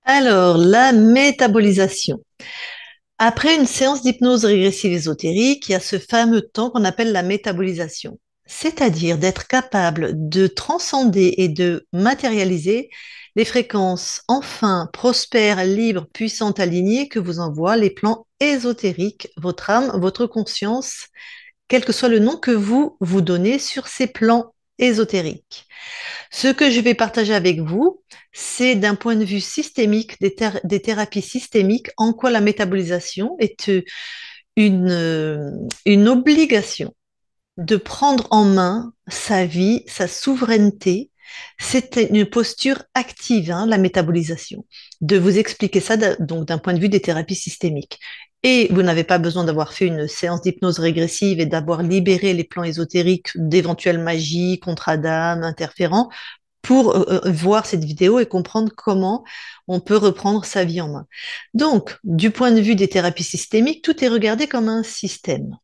Alors, la métabolisation. Après une séance d'hypnose régressive ésotérique, il y a ce fameux temps qu'on appelle la métabolisation, c'est-à-dire d'être capable de transcender et de matérialiser les fréquences enfin prospères, libres, puissantes, alignées que vous envoient les plans ésotériques, votre âme, votre conscience, quel que soit le nom que vous vous donnez sur ces plans ésotériques. Ce que je vais partager avec vous, c'est d'un point de vue systémique, des thérapies systémiques, en quoi la métabolisation est une obligation de prendre en main sa vie, sa souveraineté. C'est une posture active, hein, la métabolisation. De vous expliquer ça donc d'un point de vue des thérapies systémiques. Et vous n'avez pas besoin d'avoir fait une séance d'hypnose régressive et d'avoir libéré les plans ésotériques d'éventuelles magies, contrats d'âme, interférents pour voir cette vidéo et comprendre comment on peut reprendre sa vie en main. Donc, du point de vue des thérapies systémiques, tout est regardé comme un système.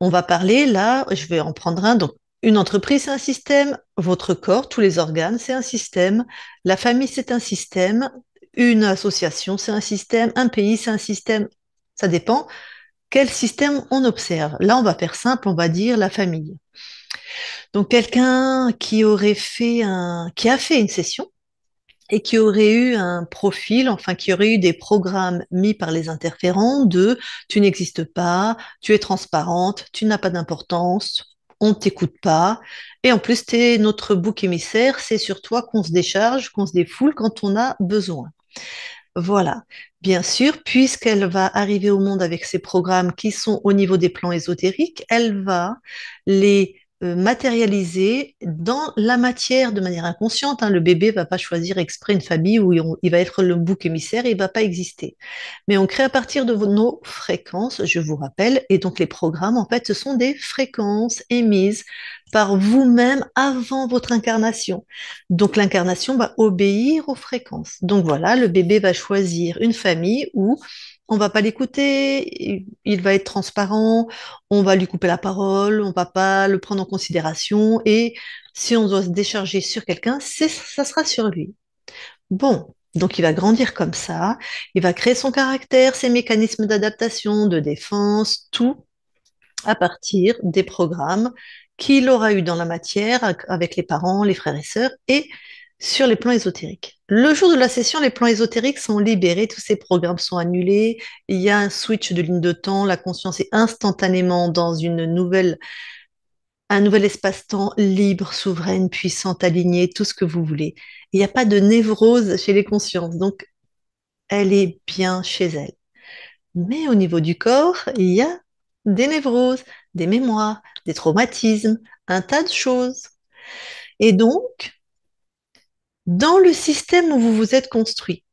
On va parler là, je vais en prendre un. Donc, une entreprise, c'est un système. Votre corps, tous les organes, c'est un système. La famille, c'est un système. Une association, c'est un système. Un pays, c'est un système. Ça dépend quel système on observe. Là, on va faire simple, on va dire la famille. Donc, quelqu'un qui a fait une session et qui aurait eu un profil, enfin qui aurait eu des programmes mis par les interférents de tu n'existes pas, tu es transparente, tu n'as pas d'importance, on ne t'écoute pas, et en plus tu es notre bouc émissaire, c'est sur toi qu'on se décharge, qu'on se défoule quand on a besoin. Voilà. Bien sûr, puisqu'elle va arriver au monde avec ces programmes qui sont au niveau des plans ésotériques, elle va les matérialiser dans la matière de manière inconsciente, hein. Le bébé va pas choisir exprès une famille où il va être le bouc émissaire et il va pas exister. Mais on crée à partir de nos fréquences, je vous rappelle, et donc les programmes, en fait, ce sont des fréquences émises par vous-même avant votre incarnation. Donc l'incarnation va obéir aux fréquences. Donc voilà, le bébé va choisir une famille où on va pas l'écouter, il va être transparent, on va lui couper la parole, on va pas le prendre en considération et si on doit se décharger sur quelqu'un, ça sera sur lui. Bon, donc il va grandir comme ça, il va créer son caractère, ses mécanismes d'adaptation, de défense, tout à partir des programmes qu'il aura eu dans la matière avec les parents, les frères et sœurs et sur les plans ésotériques. Le jour de la session, les plans ésotériques sont libérés, tous ces programmes sont annulés, il y a un switch de ligne de temps, la conscience est instantanément dans un nouvel espace-temps libre, souveraine, puissante, alignée, tout ce que vous voulez. Il n'y a pas de névrose chez les consciences, donc elle est bien chez elle. Mais au niveau du corps, il y a des névroses, des mémoires, des traumatismes, un tas de choses. Et donc, dans le système où vous vous êtes construit,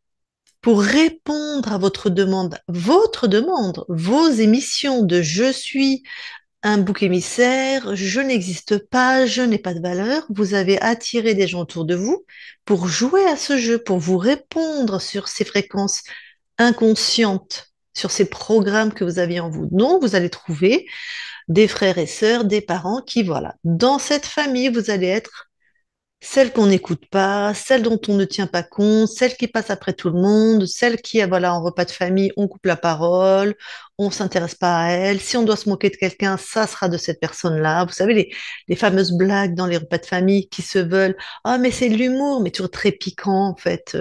pour répondre à votre demande, vos émissions de je suis un bouc émissaire, je n'existe pas, je n'ai pas de valeur, vous avez attiré des gens autour de vous pour jouer à ce jeu, pour vous répondre sur ces fréquences inconscientes, sur ces programmes que vous aviez en vous. Non, vous allez trouver des frères et sœurs, des parents qui, voilà, dans cette famille, vous allez être celle qu'on n'écoute pas, celle dont on ne tient pas compte, celle qui passe après tout le monde, celle qui, voilà, en repas de famille, on coupe la parole, on s'intéresse pas à elle. Si on doit se moquer de quelqu'un, ça sera de cette personne-là. Vous savez, les fameuses blagues dans les repas de famille qui se veulent, ah, mais c'est de l'humour, mais toujours très piquant, en fait.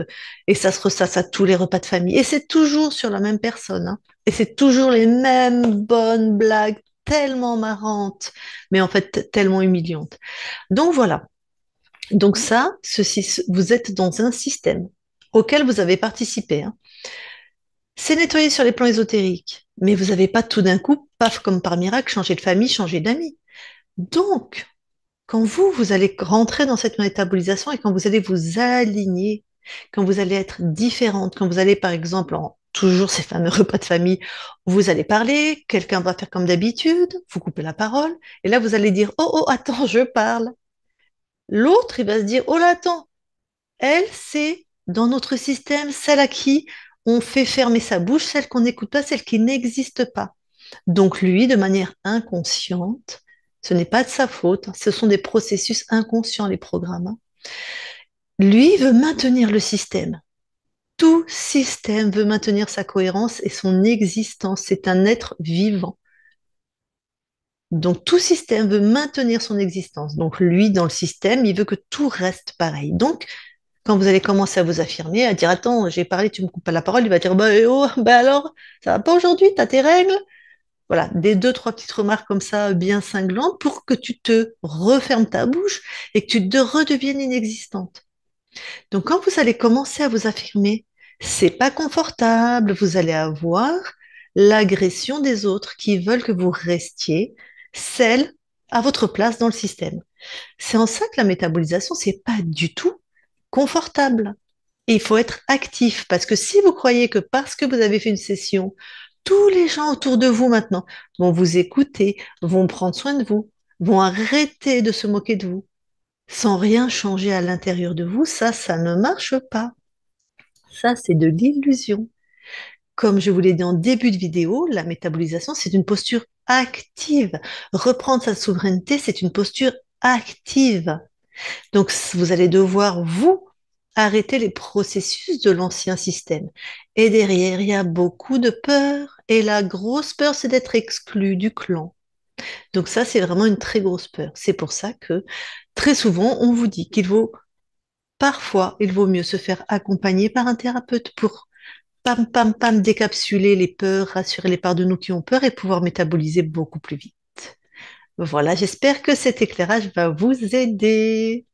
Et ça se ressasse à tous les repas de famille. Et c'est toujours sur la même personne, hein. Et c'est toujours les mêmes bonnes blagues, tellement marrantes, mais en fait tellement humiliantes. Donc voilà. Donc ça, vous êtes dans un système auquel vous avez participé, hein. C'est nettoyé sur les plans ésotériques, mais vous n'avez pas tout d'un coup, paf, comme par miracle, changé de famille, changé d'amis. Donc, quand vous allez rentrer dans cette métabolisation et quand vous allez vous aligner, quand vous allez être différente, quand vous allez, par exemple, en toujours ces fameux repas de famille, où vous allez parler, quelqu'un va faire comme d'habitude, vous coupez la parole, et là, vous allez dire, oh, oh, attends, je parle. L'autre, il va se dire, oh là, attends, elle, c'est dans notre système celle à qui on fait fermer sa bouche, celle qu'on n'écoute pas, celle qui n'existe pas. Donc lui, de manière inconsciente, ce n'est pas de sa faute, ce sont des processus inconscients, les programmes, hein. Lui veut maintenir le système. Tout système veut maintenir sa cohérence et son existence. C'est un être vivant. Donc, tout système veut maintenir son existence. Donc, lui, dans le système, il veut que tout reste pareil. Donc, quand vous allez commencer à vous affirmer, à dire, attends, j'ai parlé, tu me coupes pas la parole, il va dire, bah, oh, bah alors, ça va pas aujourd'hui, t'as tes règles? Voilà, des deux, trois petites remarques comme ça, bien cinglantes, pour que tu te refermes ta bouche et que tu te redeviennes inexistante. Donc, quand vous allez commencer à vous affirmer, c'est pas confortable, vous allez avoir l'agression des autres qui veulent que vous restiez celle à votre place dans le système. C'est en ça que la métabolisation, c'est pas du tout confortable. Et il faut être actif parce que si vous croyez que parce que vous avez fait une session, tous les gens autour de vous maintenant vont vous écouter, vont prendre soin de vous, vont arrêter de se moquer de vous, sans rien changer à l'intérieur de vous, ça ne marche pas. Ça, c'est de l'illusion. Comme je vous l'ai dit en début de vidéo, la métabolisation, c'est une posture active. Reprendre sa souveraineté, c'est une posture active. Donc, vous allez devoir, vous, arrêter les processus de l'ancien système. Et derrière, il y a beaucoup de peur. Et la grosse peur, c'est d'être exclu du clan. Donc ça, c'est vraiment une très grosse peur. C'est pour ça que très souvent, on vous dit qu'il vaut, parfois, il vaut mieux se faire accompagner par un thérapeute pour pam, pam, pam, décapsuler les peurs, rassurer les parts de nous qui ont peur et pouvoir métaboliser beaucoup plus vite. Voilà, j'espère que cet éclairage va vous aider.